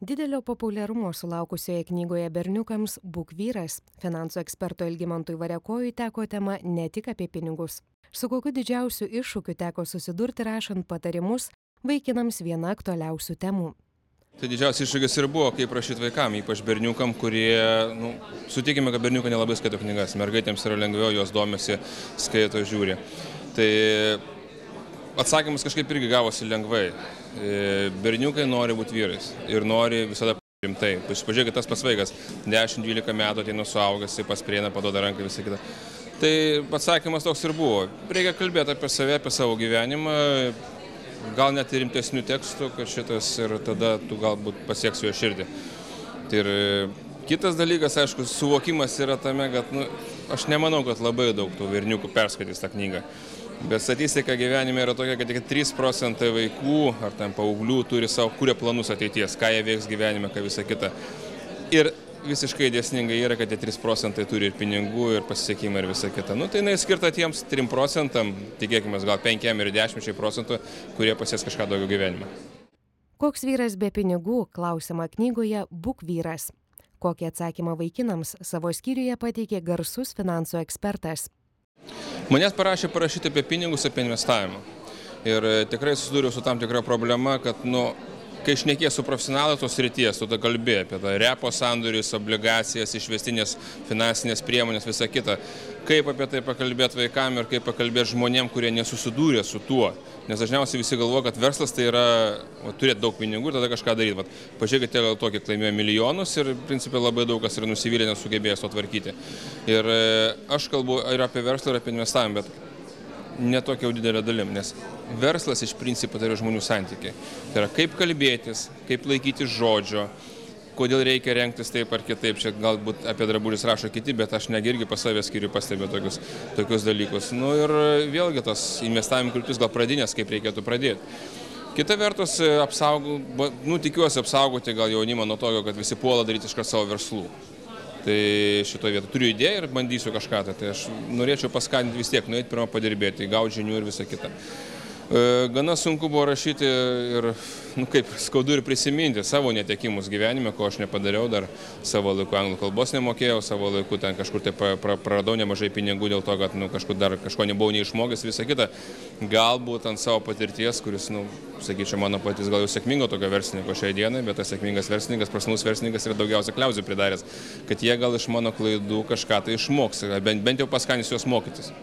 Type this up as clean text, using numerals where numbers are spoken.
Didelio populiarumo sulaukusioje knygoje berniukams Būk vyras finansų eksperto Algimantui Variakojui teko tema ne tik apie pinigus. Su kokiu didžiausiu iššūkiu teko susidurti rašant patarimus vaikinams viena aktualiausių temų. Tai didžiausias iššūkis ir buvo, kaip rašyti vaikam, ypač berniukam, kurie, sutikime, kad berniukai nelabai skaito knygas, mergaitėms yra lengviau, jos domisi, skaito, žiūri. Tai atsakymas kažkaip irgi gavosi lengvai. Berniukai nori būti vyrais ir nori visada rimtai. Pažiūrėkit, tas pats vaikas, 10-12 metų ateina suaugęs, pas prieina, paduoda ranką, visą kitą. Tai atsakymas toks ir buvo. Reikia kalbėti apie save, apie savo gyvenimą, gal net ir rimtesnių tekstų, kad šitas ir tada tu galbūt pasieksi jo širdį. Tai ir kitas dalykas, aišku, suvokimas yra tame, kad aš nemanau, kad labai daug tų berniukų perskaitys tą knygą. Bet statistika gyvenime yra tokia, kad tik 3% vaikų ar ten paauglių turi savo kūrė planus ateities, ką jie veiks gyvenime, ką visą kitą. Ir visiškai dėsningai yra, kad tie 3% turi ir pinigų, ir pasisekimą, ir visą kitą. Tai jinai skirta tiems 3%, tikėkime, gal 5 ir 10%, kurie pasieks kažką daugiau gyvenime. Koks vyras be pinigų, klausiama knygoje Būk vyras. Kokį atsakymą vaikinams savo skyriuje pateikė garsus finansų ekspertas. Manęs parašė parašyti apie pinigus, apie investavimą. Ir tikrai susidūriau su tam tikra problema, kad, kai šnekės su profesionalai tos srities, tu kalbė apie tą repo sandorius, obligacijas, išvestinės finansinės priemonės, visą kitą. Kaip apie tai pakalbėti vaikam ir kaip pakalbėti žmonėm, kurie nesusidūrė su tuo. Nes dažniausiai visi galvoja, kad verslas tai yra turėti daug pinigų ir tada kažką daryti. Pažiūrėkite, gal tokį laimėjo milijonus ir, principai, labai daug kas yra nusivylę, nesugebėjęs to tvarkyti. Ir aš kalbu ir apie verslą, ir apie investavimą, bet ne tokia jau didelė dalim, nes verslas iš principo tai yra žmonių santykiai. Tai yra kaip kalbėtis, kaip laikyti žodžio, kodėl reikia rengtis taip ar kitaip. Čia galbūt apie drabužius rašo kiti, bet aš irgi pas save skyriu pastebėjau tokius dalykus. Ir vėlgi tas investavimo kryptis gal pradinės, kaip reikėtų pradėti. Kita vertus, tikiuosi apsaugoti gal jaunimą nuo to, kad visi puola daryti iškart savo verslų. Tai šitoje vietoje turiu idėją ir bandysiu kažką. Tai aš norėčiau paskatinti vis tiek, nueiti pirmą padirbėti, gauti žinių ir visą kitą. Gana sunku buvo rašyti ir, kaip skaudu ir prisiminti savo netekimus gyvenime, ko aš nepadariau, dar savo laiku anglų kalbos nemokėjau, savo laiku ten kažkur tai praradau nemažai pinigų dėl to, kad kažkur dar kažko nebuvau neišmokęs, visą kitą. Galbūt ant savo patirties, kuris, sakyčiau, mano patys gal jau sėkmingo tokio verslininko šiai dienai, bet tas sėkmingas verslininkas, prasnus verslininkas yra daugiausia kliauzių pridaręs, kad jie gal iš mano klaidų kažką tai išmoks, bent jau paskatins juos mokytis.